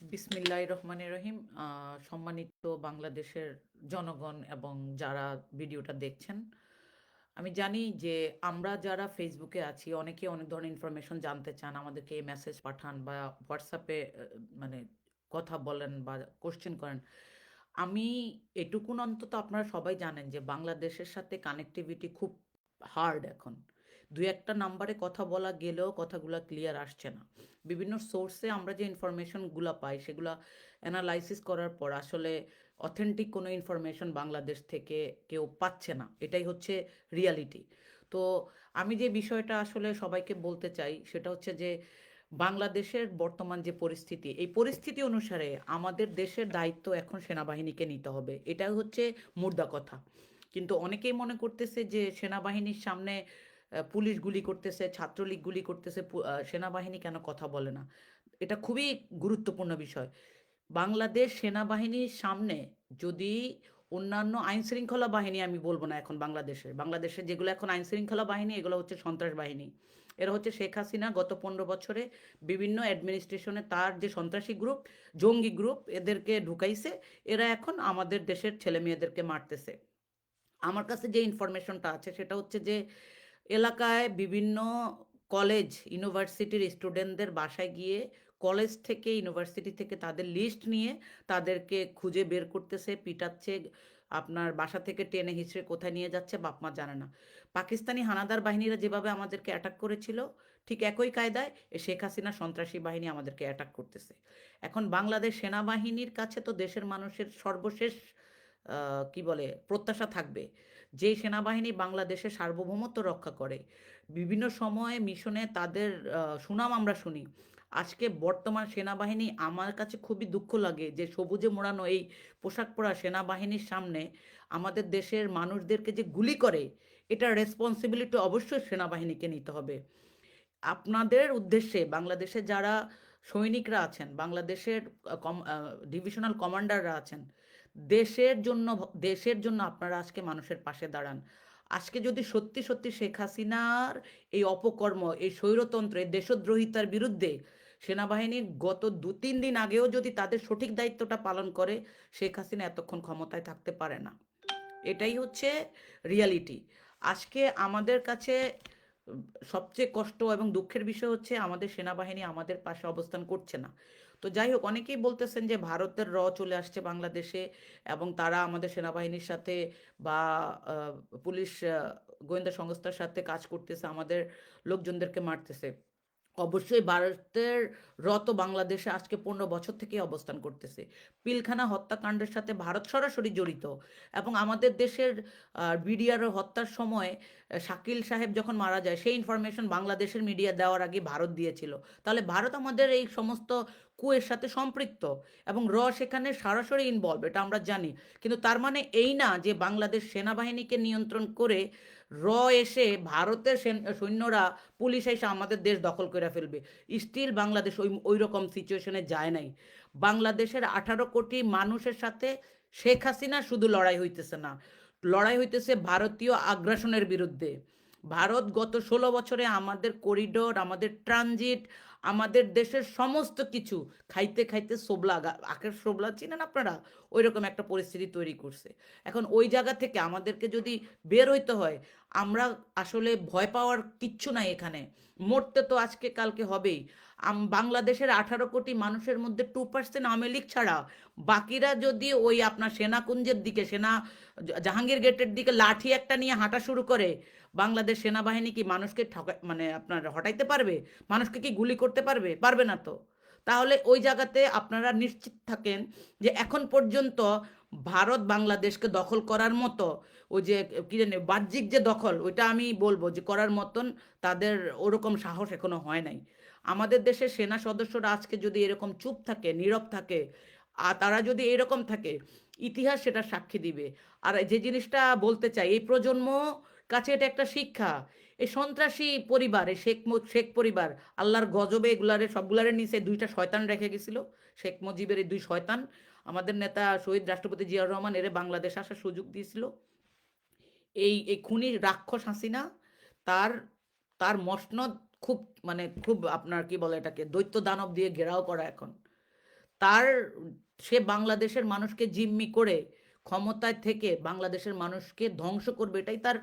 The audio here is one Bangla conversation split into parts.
বিসমিল্লাহির রহমানির রহিম। সম্মানিত বাংলাদেশের জনগণ এবং যারা ভিডিওটা দেখছেন, আমি জানি যে আমরা যারা ফেসবুকে আছি অনেকে অনেক ধরনের ইনফরমেশন জানতে চান, আমাদেরকে মেসেজ পাঠান বা হোয়াটসঅ্যাপে মানে কথা বলেন বা কোশ্চেন করেন। আমি এটুকুন অন্তত আপনারা সবাই জানেন যে বাংলাদেশের সাথে কানেক্টিভিটি খুব হার্ড এখন। দু একটা নাম্বারে কথা বলা গেলেও কথাগুলো ক্লিয়ার আসছে না। বিভিন্ন সোর্সে আমরা যে ইনফরমেশনগুলো পাই সেগুলো অ্যানালাইসিস করার পর আসলে অথেন্টিক কোনো ইনফরমেশন বাংলাদেশ থেকে কেউ পাচ্ছে না, এটাই হচ্ছে রিয়ালিটি। তো আমি যে বিষয়টা আসলে সবাইকে বলতে চাই সেটা হচ্ছে যে বাংলাদেশের বর্তমান যে পরিস্থিতি, এই পরিস্থিতি অনুসারে আমাদের দেশের দায়িত্ব এখন সেনাবাহিনীকে নিতে হবে, এটাই হচ্ছে মুদ্রা কথা। কিন্তু অনেকেই মনে করতেছে যে সেনাবাহিনীর সামনে পুলিশ গুলি করতেছে, ছাত্রলীগ গুলি করতেছে, সেনাবাহিনী কেন কথা বলে না? এটা খুবই গুরুত্বপূর্ণ বিষয়। বাংলাদেশ সেনাবাহিনীর সামনে যদি অন্যান্য আইন শৃঙ্খলা বাহিনী, আমি বলবো না এখন বাংলাদেশের যেগুলো এখন আইন শৃঙ্খলা বাহিনী, এগুলো হচ্ছে সন্ত্রাস বাহিনী। এরা হচ্ছে শেখ হাসিনা গত 15 বছরে বিভিন্ন অ্যাডমিনিস্ট্রেশনে তার যে সন্ত্রাসী গ্রুপ, জঙ্গি গ্রুপ এদেরকে ঢুকাইছে। এরা এখন আমাদের দেশের ছেলে মেয়েদেরকে মারতেছে। আমার কাছে যে ইনফরমেশনটা আছে সেটা হচ্ছে যে এলাকায় বিভিন্ন কলেজ ইউনিভার্সিটির স্টুডেন্টদের বাসায় গিয়ে কলেজ থেকে ইউনিভার্সিটি থেকে তাদের লিস্ট নিয়ে তাদেরকে খুঁজে বের করতেছে, পিটাচ্ছে, আপনার বাসা থেকে টেনে হিঁচড়ে কোথায় নিয়ে যাচ্ছে বাপ মা জানে না। পাকিস্তানি হানাদার বাহিনীরা যেভাবে আমাদেরকে অ্যাটাক করেছিল, ঠিক একই কায়দায় শেখ হাসিনা সন্ত্রাসী বাহিনী আমাদেরকে অ্যাটাক করতেছে। এখন বাংলাদেশ সেনাবাহিনীর কাছে তো দেশের মানুষের সর্বশেষ কি বলে প্রত্যাশা থাকবে, যে সেনাবাহিনী বাংলাদেশের সার্বভৌমত্ব রক্ষা করে, বিভিন্ন সময়ে মিশনে তাদের সুনাম আমরা শুনি। আজকে বর্তমান সেনাবাহিনী, আমার কাছে খুবই দুঃখ লাগে যে সবুজে মোড়ানো এই পোশাক পরা সেনাবাহিনীর সামনে আমাদের দেশের মানুষদেরকে যে গুলি করে, এটার রেসপন্সিবিলিটি অবশ্যই সেনাবাহিনীকে নিতে হবে। আপনাদের উদ্দেশ্যে বাংলাদেশে যারা সৈনিকরা আছেন, বাংলাদেশের ডিভিশনাল কমান্ডাররা আছেন, দেশের জন্য আপনারা আজকে মানুষের পাশে দাঁড়ান। আজকে যদি সত্যি সত্যি শেখ হাসিনার এই অপকর্ম, এই স্বৈরতন্ত্র, এই দেশদ্রোহিতার বিরুদ্ধে সেনাবাহিনীর গত 2-3 দিন আগেও যদি তাদের সঠিক দায়িত্বটা পালন করে, শেখ হাসিনা এতক্ষণ ক্ষমতায় থাকতে পারে না। এটাই হচ্ছে রিয়ালিটি। আজকে আমাদের কাছে সবচেয়ে কষ্ট এবং দুঃখের বিষয় হচ্ছে আমাদের সেনাবাহিনী আমাদের পাশে অবস্থান করছে না। তো যাই হোক, অনেকেই বলতেছেন যে ভারতের চলে আসছে বাংলাদেশে এবং তারা আমাদের সেনাবাহিনীর সাথে বা আহ, পুলিশ গোয়েন্দা সংস্থার সাথে কাজ করতেছে, আমাদের লোকজনদেরকে মারতেছে। অবশ্যই ভারতের বাংলাদেশে আজকে 15 বছর থেকে অবস্থান করতেছে। পিলখানা হত্যাকাণ্ডের সাথে ভারত সরাসরি জড়িত। এবং আমাদের দেশের বিডিআর হত্যার সময় শাকিল সাহেব যখন মারা যায়, সেই ইনফরমেশন বাংলাদেশের মিডিয়া দেওয়ার আগে ভারত দিয়েছিল। তাহলে ভারত আমাদের এই সমস্ত কুয়ের সাথে সম্পৃক্ত এবং সেখানে সরাসরি ইনভলভ, এটা আমরা জানি। কিন্তু তার মানে এই না যে বাংলাদেশ সেনাবাহিনীকে নিয়ন্ত্রণ করে এসে ভারতের সৈন্যরা, পুলিশ এসে আমাদের দেশ দখল করে ফেলবে। স্টিল বাংলাদেশ ওই রকম সিচুয়েশনে যায় নাই। বাংলাদেশের 18 কোটি মানুষের সাথে শেখ হাসিনা শুধু লড়াই হইতেছে না, লড়াই হইতেছে ভারতীয় আগ্রাসনের বিরুদ্ধে। ভারত গত 16 বছরে আমাদের করিডোর, আমাদের ট্রানজিট, আমাদের দেশের সমস্ত কিছু খাইতে খাইতে সোবলা, আখের সোবলা চিনেন আপনারা, ওই রকম একটা পরিস্থিতি তৈরি করছে। এখন ওই জায়গা থেকে আমাদেরকে যদি বের হইতে হয়, আমরা আসলে ভয় পাওয়ার কিচ্ছু নাই এখানে। মরতে তো আজকে কালকে হবেই। বাংলাদেশের 18 কোটি মানুষের মধ্যে 2% আওয়ামী লীগ ছাড়া বাকিরা যদি ওই আপনার সেনাকুঞ্জের দিকে, জাহাঙ্গীর গেটের দিকে লাঠি একটা নিয়ে হাঁটা শুরু করে, বাংলাদেশ সেনাবাহিনী কি মানুষকে মানে আপনার হটাইতে পারবে? মানুষকে কি গুলি করতে পারবে? পারবে না তো। তাহলে ওই জায়গাতে আপনারা নিশ্চিত থাকেন যে এখন পর্যন্ত ভারত বাংলাদেশকে দখল করার মতো, ওই যে কি জানি বাহ্যিক যে দখল, ওইটা আমি বলবো যে করার মতন তাদের ওরকম সাহস এখনো হয় নাই। আমাদের দেশের সেনা সদস্যরা আজকে যদি এরকম চুপ থাকে, নীরব থাকে, আর তারা যদি এরকম থাকে, ইতিহাস সেটা সাক্ষী দিবে। আর যে জিনিসটা বলতে চাই, এই প্রজন্ম কাছে এটা একটা শিক্ষা। এই সন্ত্রাসী পরিবার, এই শেখ পরিবার আল্লাহর গজবে এগুলারে সবগুলারে নিচে 2টা শয়তান রেখে গেছিল। শেখ মুজিবের এই 2 শয়তান, আমাদের নেতা শহীদ রাষ্ট্রপতি জিয়াউর রহমান এরে বাংলাদেশ আসার সুযোগ দিয়েছিল। এই এই খুনি রাক্ষস হাসিনা তার তার মসনদ খুব মানে খুব আপনার কি বলে এটাকে দৈত্য দানব দিয়ে ঘেরাও করা এখন। তার সে বাংলাদেশের মানুষকে জিম্মি করে ক্ষমতায় থেকে বাংলাদেশের মানুষকে ধ্বংস করবে, এটাই তার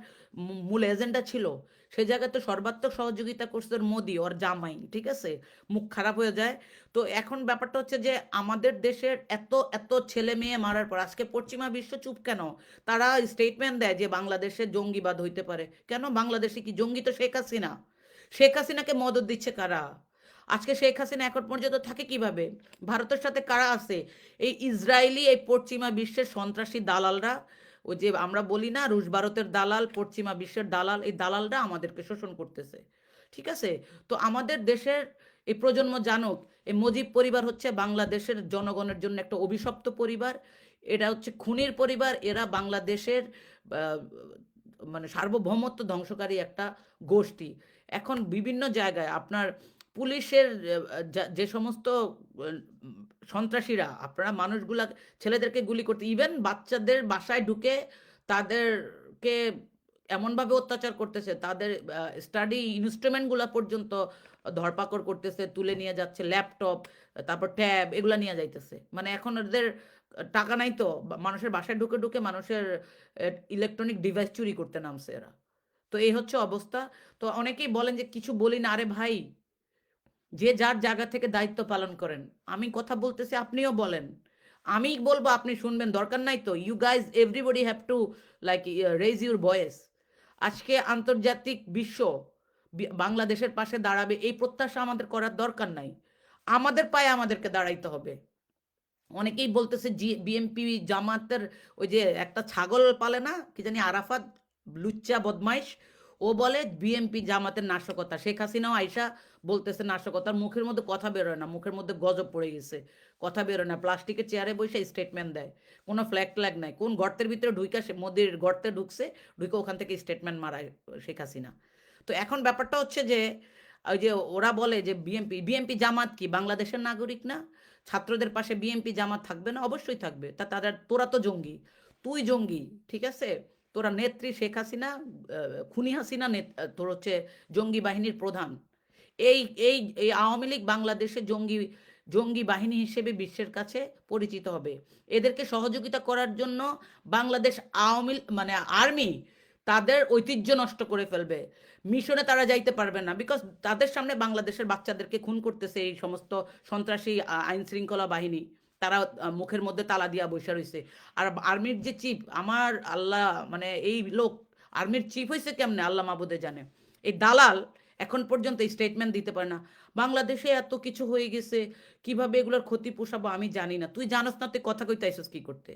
মূল এজেন্ডা ছিল। সে জায়গায় তো সর্বাত্মক সহযোগিতা করছে ওর মোদি, ওর জামাই, ঠিক আছে? মুখ খারাপ হয়ে যায়। তো এখন ব্যাপারটা হচ্ছে যে আমাদের দেশের এত এত ছেলে মেয়ে মারার পর আজকে পশ্চিমা বিশ্ব চুপ কেন? তারা স্টেটমেন্ট দেয় যে বাংলাদেশে জঙ্গিবাদ হইতে পারে। কেন? বাংলাদেশে কি জঙ্গি? তো শেখ হাসিনা। শেখ হাসিনাকে মদদ দিচ্ছে কারা? আজকে শেখ হাসিনা এখন পর্যন্ত থাকে কিভাবে? ভারতের সাথে কারা আছে? এই ইসরায়েলি, এই পশ্চিমা বিশ্বের সন্ত্রাসী দালালরা, ওই যে আমরা বলি না রুশ ভারতের দালাল, পশ্চিমা বিশ্বের দালাল, এই দালালরা আমাদেরকে শোষণ করতেছে, ঠিক আছে? তো আমাদের দেশের এই প্রজন্ম জানুক, এই মুজিব পরিবার হচ্ছে বাংলাদেশের জনগণের জন্য একটা অভিশপ্ত পরিবার। এরা হচ্ছে খুনির পরিবার। এরা বাংলাদেশের আহ, মানে সার্বভৌমত্ব ধ্বংসকারী একটা গোষ্ঠী। এখন বিভিন্ন জায়গায় আপনার পুলিশের যে সমস্ত সন্ত্রাসীরা আপনারা মানুষগুলা, ছেলেদেরকে গুলি করতে, ইভেন বাচ্চাদের বাসায় ঢুকে তাদেরকে এমনভাবে অত্যাচার করতেছে, তাদের স্টাডি ইনস্ট্রুমেন্টগুলো পর্যন্ত ধরপাকড় করতেছে, তুলে নিয়ে যাচ্ছে, ল্যাপটপ, তারপর ট্যাব, এগুলা নিয়ে যাইতেছে। মানে এখন ওদের টাকা নাই তো মানুষের বাসায় ঢুকে ঢুকে মানুষের ইলেকট্রনিক ডিভাইস চুরি করতে নামছে এরা। তো এই হচ্ছে অবস্থা। তো অনেকেই বলেন যে কিছু বলি না। আরে ভাই, যে যার জায়গা থেকে দায়িত্ব পালন করেন। আমি কথা বলতেছি, আপনিও বলেন। আমি বলবো, আপনি শুনবেন, দরকার নাই তো। You guys everybody have to like raise your voice. আজকে আন্তর্জাতিক বিশ্ব বাংলাদেশের পাশে দাঁড়াবে এই প্রত্যাশা আমাদের করার দরকার নাই। আমাদের পায়ে আমাদেরকে দাঁড়াইতে হবে। অনেকেই বলতেছে বিএনপি জামাতের ওই যে একটা ছাগল পালে না কি জানি আরাফাত, লুচ্চা বদমাইশ, ও বলে বিএনপি জামাতের নাশকতা। শেখ হাসিনাও আইসা বলতেছে নাশকতার, মুখের মধ্যে কথা বেরোয় না, মুখের মধ্যে গজব পড়ে গেছে, কথা বেরোয় না, প্লাস্টিকের চেয়ারে বসে স্টেটমেন্ট দেয়, কোনো ফ্ল্যাগ ট্ল্যাগ নাই। কোন গর্তের ভিতরে ঢুইকা সে মোদির গর্তে ঢুকছে, ঢুকে ওখান থেকে স্টেটমেন্ট মারায় শেখ হাসিনা। তো এখন ব্যাপারটা হচ্ছে যে ওই যে ওরা বলে যে বিএনপি বিএনপি জামাত কি বাংলাদেশের নাগরিক না? ছাত্রদের পাশে বিএনপি জামাত থাকবে না? অবশ্যই থাকবে। তা তাদের, তোরা তো জঙ্গি, তুই জঙ্গি, ঠিক আছে? তোরা নেত্রী শেখ হাসিনা, খুনি হাসিনা, তোর হচ্ছে জঙ্গি বাহিনীর প্রধান। এই এই এই আওয়ামী লীগ বাংলাদেশে জঙ্গি জঙ্গি বাহিনী হিসেবে বিশ্বের কাছে পরিচিত হবে। এদেরকে সহযোগিতা করার জন্য বাংলাদেশ আওয়ামী মানে আর্মি তাদের ঐতিহ্য নষ্ট করে ফেলবে। মিশনে তারা যাইতে পারবে না, বিকজ তাদের সামনে বাংলাদেশের বাচ্চাদেরকে খুন করতেছে এই সমস্ত সন্ত্রাসী আইন শৃঙ্খলা বাহিনী। তারা মুখের মধ্যে তালা দিয়া বসে রয়েছে। আর আর্মির যে চিফ, আমার আল্লাহ, মানে এই লোক আর্মির চিফ হয়েছে কেমনে আল্লাহ মাবুদে জানে। এই দালাল এখন পর্যন্ত স্টেটমেন্ট দিতে পারে না। বাংলাদেশে এত কিছু হয়ে গেছে, কিভাবে এগুলোর ক্ষতি পোষাবো আমি জানি না। তুই জানোস না, তুই কথা কইতে আইসস কি করতে?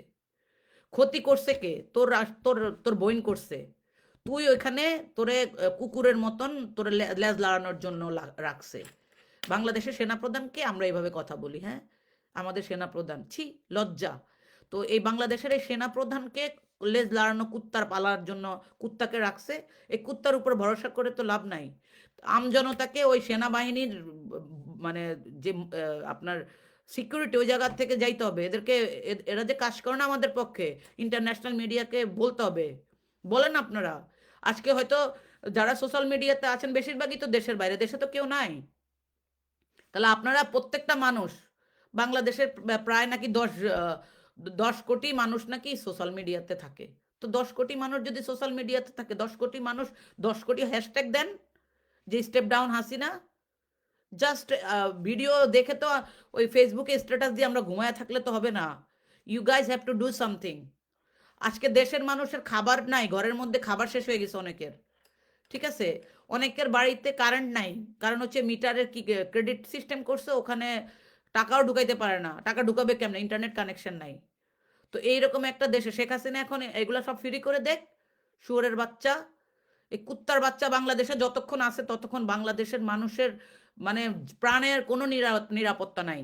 ক্ষতি করছে কে? তোর তোর তোর বইন করছে। তুই ওইখানে তোরে কুকুরের মতন তোরে লেজ লাড়ানোর জন্য রাখছে। বাংলাদেশের সেনাপ্রধানকে আমরা এইভাবে কথা বলি, হ্যাঁ? আমাদের সেনাপ্রধান, ছি, লজ্জা। তো এই বাংলাদেশের এই সেনাপ্রধানকে লেজ লাড়ানো কুত্তার পালার জন্য কুত্তাকে রাখছে। এই কুত্তার উপর ভরসা করে তো লাভ নাই। আমজনতাকে ওই সেনাবাহিনীর মানে যে আপনার সিকিউরিটি, ওই জায়গার থেকে যাইতে হবে এদেরকে। এরা যে কাজ করে না আমাদের পক্ষে, ইন্টারন্যাশনাল মিডিয়াকে বলতে হবে। বলেন আপনারা। আজকে হয়তো যারা সোশ্যাল মিডিয়াতে আছেন বেশিরভাগই তো দেশের বাইরে, দেশে তো কেউ নাই। তাহলে আপনারা প্রত্যেকটা মানুষ, বাংলাদেশের প্রায় নাকি 10 কোটি মানুষ নাকি সোশ্যাল মিডিয়াতে থাকে। তো 10 কোটি মানুষ যদি সোশ্যাল মিডিয়াতে থাকে, 10 কোটি মানুষ 10 কোটি হ্যাশট্যাগ দেন যে step down Hasina. Just video দেখে তো ওই ফেসবুকে স্ট্যাটাস দিয়ে আমরা ঘুমায় থাকলে তো হবে না। You guys have to do something. আজকে দেশের মানুষের খাবার নাই, ঘরের মধ্যে খাবার শেষ হয়ে গেছে অনেকের, ঠিক আছে? অনেকের বাড়িতে কারেন্ট নাই, কারণ হচ্ছে মিটারের কি ক্রেডিট সিস্টেম করছে, ওখানে টাকাও ঢুকাইতে পারে না। টাকা ঢুকাবে কেমনে? ইন্টারনেট কানেকশন নাই। তো এইরকম একটা দেশে শেখ হাসিনা এখন এগুলো সব ফ্রি করে দেখ। শুয়োরের বাচ্চা, এই কুত্তার বাচ্চা বাংলাদেশে যতক্ষণ আছে ততক্ষণ বাংলাদেশের মানুষের মানে প্রাণের কোনো নিরাপত্তা নাই।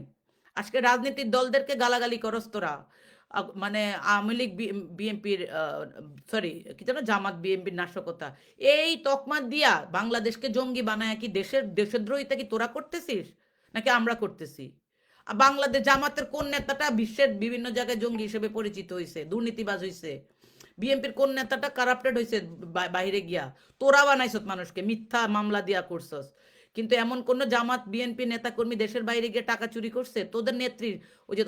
আজকে রাজনীতির দলদেরকে গালাগালি করস তোরা, মানে আওয়ামী লীগ বিএনপির, সরি কি যেন জামাত বিএনপির নাশকতা, এই তকমা দিয়া বাংলাদেশকে জঙ্গি বানায় কি দেশদ্রোহিতা কি তোরা করতেছিস নাকি আমরা করতেছি? বাংলাদেশ জামাতের কোন নেতাটা বিশ্বের বিভিন্ন জায়গায় জঙ্গি হিসেবে পরিচিত হয়েছে, দুর্নীতিবাজ হয়েছে? বিএনপির কোন নেতাটা কারাপ্টেড হয়েছে বাইরে গিয়া? তোরা বানাইছত মানুষকে, মিথ্যা মামলা দিয়া করছস। কিন্তু এমন কোন জামাত বিএনপি নেতাকর্মী দেশের বাইরে গিয়ে টাকা চুরি করছে? তোদের নেত্রী ওই যে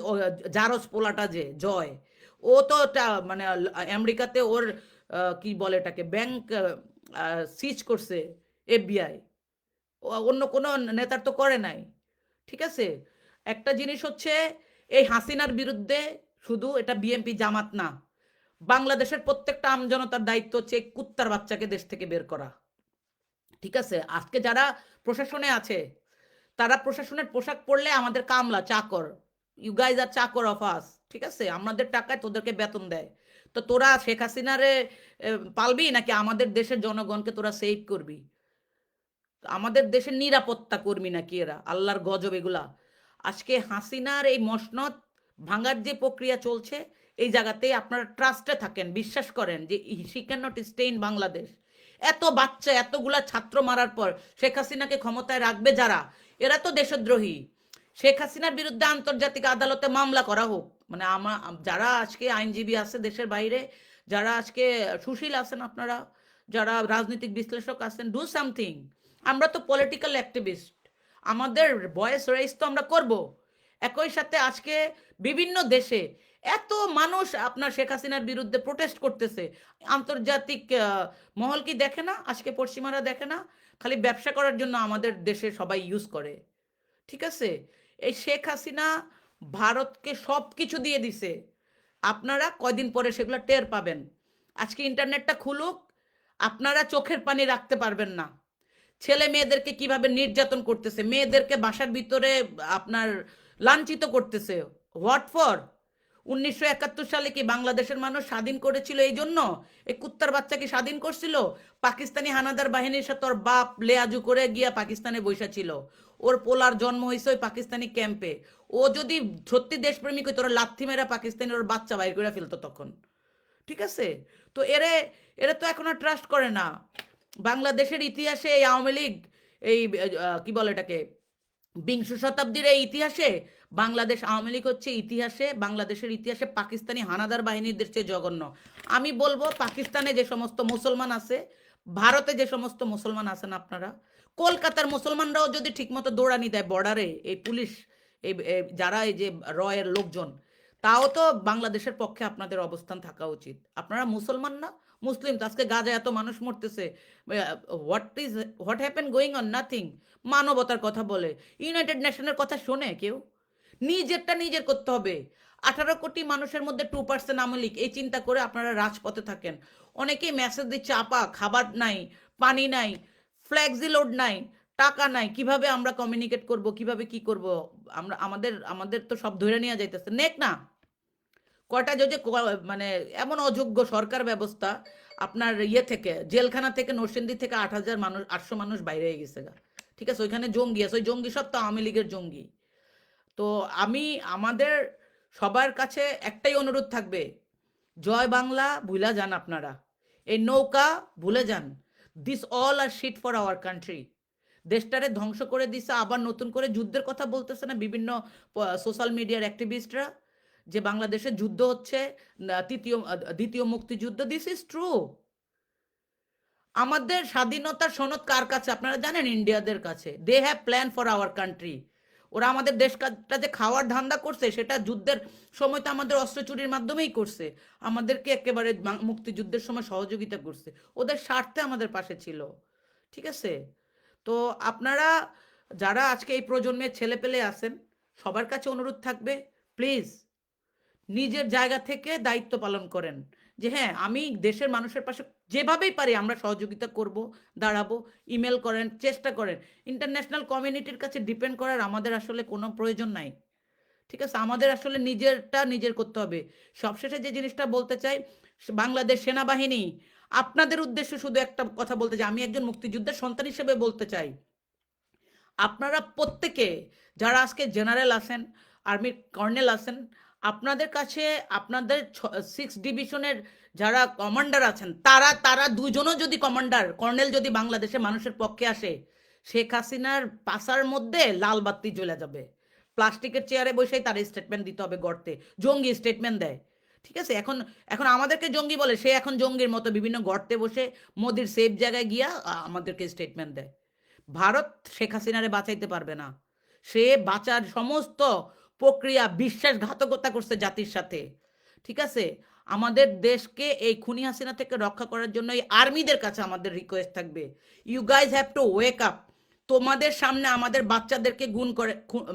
জারজ পোলাটা যে জয়, ও তো মানে আমেরিকাতে ওর কি বলে এটাকে ব্যাংক সিজ করছে এফবিআই। অন্য কোনো নেতার তো করে নাই। ঠিক আছে, একটা জিনিস হচ্ছে এই হাসিনার বিরুদ্ধে শুধু এটা বিএনপি জামাত না, বাংলাদেশের প্রত্যেকটা আমজনতার দায়িত্ব হচ্ছে এই কুত্তার বাচ্চাকে দেশ থেকে বের করা। ঠিক আছে, আজকে যারা প্রশাসনে আছে তারা প্রশাসনের পোশাক পরলে আমাদের কামলা চাকর, ইউ গাইজ আর চাকর অফ আস। ঠিক আছে, আমাদের টাকায় তোদেরকে বেতন দেয়। তো তোরা শেখ হাসিনারে পালবি নাকি আমাদের দেশের জনগণকে তোরা সেভ করবি? আমাদের দেশের নিরাপত্তা কর্মী নাকি এরা? আল্লাহর গজব এগুলা। আজকে হাসিনার এই মসনদ ভাঙার যে প্রক্রিয়া চলছে, এই জায়গাতেই আপনারা ট্রাস্টে থাকেন, বিশ্বাস করেন যে she can not stay in Bangladesh. এত বাচ্চা এতগুলা ছাত্র মারার পর শেখ হাসিনাকে ক্ষমতায় রাখবে যারা, এরা তো দেশদ্রোহী। শেখ হাসিনার বিরুদ্ধে আন্তর্জাতিক আদালতে মামলা করা হোক, মানে যারা আজকে আইনজীবী আছে দেশের বাইরে, যারা আজকে সুশীল আছেন আপনারা, যারা রাজনৈতিক বিশ্লেষক আছেন, ডু সামথিং। আমরা তো পলিটিক্যাল অ্যাক্টিভিস্ট, আমাদের ভয়েস রেইজ তো আমরা করব। একই সাথে আজকে বিভিন্ন দেশে এত মানুষ আপনার শেখ হাসিনার বিরুদ্ধে প্রোটেস্ট করতেছে, আন্তর্জাতিক মহল কি দেখে না? আজকে পশ্চিমারা দেখে না? খালি ব্যবসা করার জন্য আমাদের দেশে সবাই ইউজ করে। ঠিক আছে, এই শেখ হাসিনা ভারতকে সব কিছু দিয়ে দিছে, আপনারা কয়দিন পরে সেগুলো টের পাবেন। আজকে ইন্টারনেটটা খুলুক, আপনারা চোখের পানি রাখতে পারবেন না। ছেলে মেয়েদেরকে কিভাবে নির্যাতন করতেছে, মেয়েদেরকে বাসার ভিতরে আপনার লাঞ্ছিত করতেছে। What for? 1971 সালে কি বাংলাদেশের মানুষ স্বাধীন করেছিল এই জন্য? এই কুত্তার বাচ্চা কি স্বাধীন করছিল? পাকিস্তানি হানাদার বাহিনীর সাথে ওর বাপ লেয়াজু করে গিয়া পাকিস্তানে বৈশা ছিল। ওর পোলার জন্ম হয়েছে ওই পাকিস্তানি ক্যাম্পে। ও যদি সত্যি দেশপ্রেমিক হইতো, ওরা লাথি মেরা পাকিস্তানি ওর বাচ্চা বাইর করে ফেলতো তখন। ঠিক আছে, তো এরে এরা তো এখন আর ট্রাস্ট করে না। বাংলাদেশের ইতিহাসে এই আওয়ামী লীগ, এই কি বলে এটাকে, বিংশ শতাব্দীর এই ইতিহাসে বাংলাদেশ আওয়ামী লীগ হচ্ছে ইতিহাসে, বাংলাদেশের ইতিহাসে পাকিস্তানি হানাদার বাহিনীদের চেয়ে জঘন্য। আমি বলবো পাকিস্তানে যে সমস্ত মুসলমান আছে, ভারতে যে সমস্ত মুসলমান আছেন আপনারা, কলকাতার মুসলমানরাও যদি ঠিকমতো দৌড়ানি দেয় বর্ডারে, এই পুলিশ যারা এই যে রয়ের লোকজন, তাও তো বাংলাদেশের পক্ষে আপনাদের অবস্থান থাকা উচিত। আপনারা মুসলমান না, মুসলিম তো। আজকে গাজা এত মানুষ মরতেছে, what happen going on? Nothing. মানবতার কথা বলে, ইউনাইটেড নেশনের কথা শোনে কেউ? নিজেরটা নিজের করতে হবে। 18 কোটি মানুষের মধ্যে 2% আওয়ামী লীগ, এই চিন্তা করে আপনারা রাজপথে থাকেন। অনেকেই মেসেজ দিচ্ছে, আপা খাবার নাই, পানি নাই, ফ্ল্যাক্সি লোড নাই, টাকা নাই, কিভাবে আমরা কমিউনিকেট করব, কিভাবে কি করব? আমরা আমাদের আমাদের তো সব ধরে নিয়ে যাইতেছে নেক না। কয়টা যে মানে এমন অযোগ্য সরকার ব্যবস্থা, আপনার ইয়ে থেকে জেলখানা থেকে নরসিংদী থেকে 8,000 মানুষ 800 মানুষ বাইরে হয়ে গেছে গা। ঠিক আছে, ওইখানে জঙ্গি আছে, ওই জঙ্গি সব তো আওয়ামী লীগের জঙ্গি। তো আমি আমাদের সবার কাছে একটাই অনুরোধ থাকবে, জয় বাংলা ভুলা যান আপনারা, এই নৌকা ভুলে যান। This all are shit for our country. দেশটারে ধ্বংস করে দিছে, আবার নতুন করে যুদ্ধের কথা বলতেছে না বিভিন্ন সোশ্যাল মিডিয়ার অ্যাক্টিভিস্টরা, যে বাংলাদেশে যুদ্ধ হচ্ছে, দ্বিতীয় মুক্তিযুদ্ধ। This is true. আমাদের স্বাধীনতার সনদ কার কাছে আপনারা জানেন? ইন্ডিয়াদের কাছে। They have plan for our country. ওরা আমাদের দেশটা যে খাওয়ার ধান্দা করছে, সেটা যুদ্ধের সময় তো আমাদের অস্ত্র চুরির মাধ্যমেই করছে। আমাদেরকে একেবারে মুক্তিযুদ্ধের সময় সহযোগিতা করছে, ওদের স্বার্থে আমাদের পাশে ছিল। ঠিক আছে, তো আপনারা যারা আজকে এই প্রজন্মের ছেলেপেলে আছেন, সবার কাছে অনুরোধ থাকবে, প্লিজ নিজের জায়গা থেকে দায়িত্ব পালন করেন। যে হ্যাঁ, আমি দেশের মানুষের পাশে যেভাবেই পারি আমরা সহযোগিতা করব, দাঁড়াবো। ইমেল করেন, চেষ্টা করেন। ইন্টারন্যাশনাল কমিউনিটির কাছে ডিপেন্ড করার আমাদের আসলে কোনো প্রয়োজন নাই। ঠিক আছে, আমাদের আসলে নিজেরটা নিজের করতে হবে। সবশেষে যে জিনিসটা বলতে চাই, বাংলাদেশ সেনাবাহিনী, আপনাদের উদ্দেশ্যে শুধু একটা কথা বলতে চাই, আমি একজন মুক্তিযোদ্ধার সন্তান হিসেবে বলতে চাই, আপনারা প্রত্যেকে যারা আজকে জেনারেল আছেন, আর্মির কর্নেল আছেন, আপনাদের কাছে আপনাদের 6 ডিভিশনের যারা কমান্ডার আছেন, তারা তারা দুজনও যদি কর্নেল যদি বাংলাদেশে মানুষের পক্ষে আসে, শেখ হাসিনার পাশার মধ্যে লাল বাতি জ্বলে যাবে। প্লাস্টিকের চেয়ারে বসেই তার স্টেটমেন্ট দিতে হবে গর্তে, জঙ্গি স্টেটমেন্ট দেয়। ঠিক আছে, এখন এখন আমাদেরকে জঙ্গি বলে, সে এখন জঙ্গির মতো বিভিন্ন গর্তে বসে মোদির সেফ জায়গায় গিয়া আমাদেরকে স্টেটমেন্ট দেয়। ভারত শেখ হাসিনারে বাঁচাইতে পারবে না। সে বাঁচার সমস্ত প্রক্রিয়া বিশ্বাসঘাতকতা করছে জাতির সাথে। ঠিক আছে, আমাদের দেশকে এই খুনি হাসিনা থেকে রক্ষা করার জন্য এই আর্মিদের কাছে আমাদের রিকোয়েস্ট থাকবে, you guys have to wake up. তোমাদের সামনে আমাদের বাচ্চাদেরকে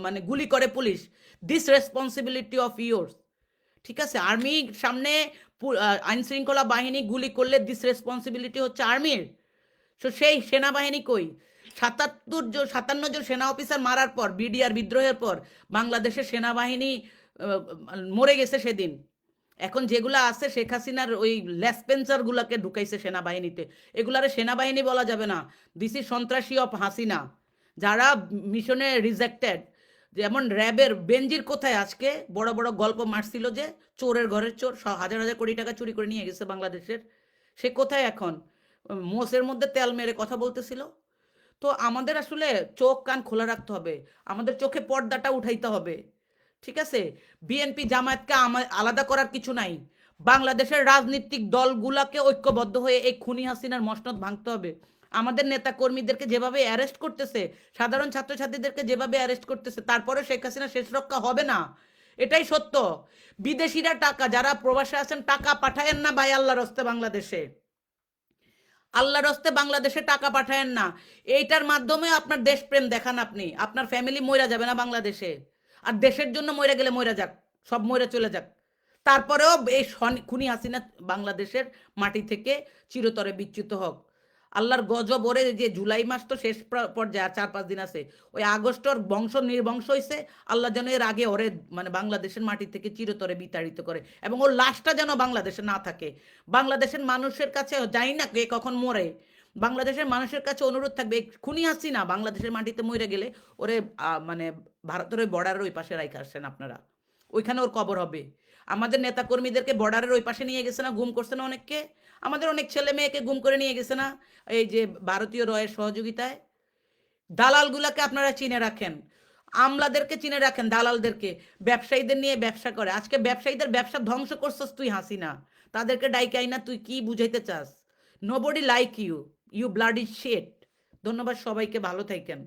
মানে গুলি করে police, this responsibility of yours. ঠিক আছে, আর্মির সামনে আইন শৃঙ্খলা বাহিনী গুলি করলে দিস রেসপন্সিবিলিটি হচ্ছে আর্মির। তো সেই সেনাবাহিনী কই? 57 জন সেনা অফিসার মারার পর, বিডিআর বিদ্রোহের পর বাংলাদেশের সেনাবাহিনী মরে গেছে সেদিন। এখন যেগুলো আছে শেখ হাসিনার ওই লেসপেন্সার গুলাকে ঢুকাইছে সেনাবাহিনীতে, এগুলারে সেনাবাহিনী বলা যাবে না, দিস ইজ সন্ত্রাসী অফ হাসিনা, যারা মিশনে রিজেক্টেড। যেমন র্যাবের বেনজির কোথায়? আজকে বড় বড় গল্প মারছিল যে চোরের ঘরের চোর, হাজার হাজার কোটি টাকা চুরি করে নিয়ে গেছে বাংলাদেশের, সে কোথায় এখন? মোষের মধ্যে তেল মেরে কথা বলতেছিল। তো আমাদের আসলে চোখ কান খোলা রাখতে হবে, আমাদের চোখে পর্দাটা উঠাইতে হবে। ঠিক আছে, বিএনপি জামায়াতকে আলাদা করার কিছু নাই। বাংলাদেশের রাজনৈতিক দলগুলাকে ঐক্যবদ্ধ হয়ে এই খুনি হাসিনার মসনদ ভাঙতে হবে। আমাদের নেতা কর্মীদেরকে যেভাবে অ্যারেস্ট করতেছে, সাধারণ ছাত্রছাত্রীদেরকে যেভাবে অ্যারেস্ট করতেছে, তারপরে শেখ হাসিনা শেষ রক্ষা হবে না, এটাই সত্য। বিদেশিরা টাকা, যারা প্রবাসে আছেন, টাকা পাঠায়েন না ভাই আল্লাহর হস্তে বাংলাদেশে, আল্লাহর হস্তে বাংলাদেশে টাকা পাঠায়েন না। এইটার মাধ্যমে আপনার দেশপ্রেম দেখান, আপনি আপনার ফ্যামিলি মইরা যাবে না বাংলাদেশে। আর দেশের জন্য মইরা গেলে মইরা যাক, সব মইরা চলে যাক, তারপরেও এই খুনি হাসিনা বাংলাদেশের মাটি থেকে চিরতরে বিচ্যুত হোক। আল্লাহর গজব ওরে, যে জুলাই মাস তো শেষ পর্যায়ে আর 4-5 দিন আছে, ওই আগস্টর বংশ নির্বংশ হয়েছে, আল্লাহ যেন এর আগে ওরে মানে বাংলাদেশের মাটি থেকে চিরতরে বিতাড়িত করে, এবং ওর লাশটা যেন বাংলাদেশে না থাকে। বাংলাদেশের মানুষের কাছে, জানি না কে কখন মরে, বাংলাদেশের মানুষের কাছে অনুরোধ থাকবে, খুনি হাসিনা বাংলাদেশের মাটিতে মরে গেলে ওরে মানে ভারতের ওই বর্ডারের ওই পাশে রাইখে আসছেন আপনারা, ওইখানে ওর কবর হবে। আমাদের নেতা কর্মীদেরকে বর্ডারের ওই পাশে নিয়ে গেছে না, গুম করছে না অনেককে, আমাদের অনেক ছেলে মেয়েকে গুম করে নিয়ে গেছে না এই যে ভারতীয় রয়ের সহযোগিতায়। দালালগুলাকে আপনারা চিনে রাখেন, আমলাদেরকে চিনে রাখেন, দালালদেরকে, ব্যবসায়ীদের নিয়ে ব্যবসা করে। আজকে ব্যবসায়ীদের ব্যবসা ধ্বংস করছস তুই হাসিনা, তাদেরকে ডাইকাই না, তুই কি বুঝাইতে চাস? Nobody like you, you bloody shit. ধন্যবাদ সবাইকে, ভালো থাকেন।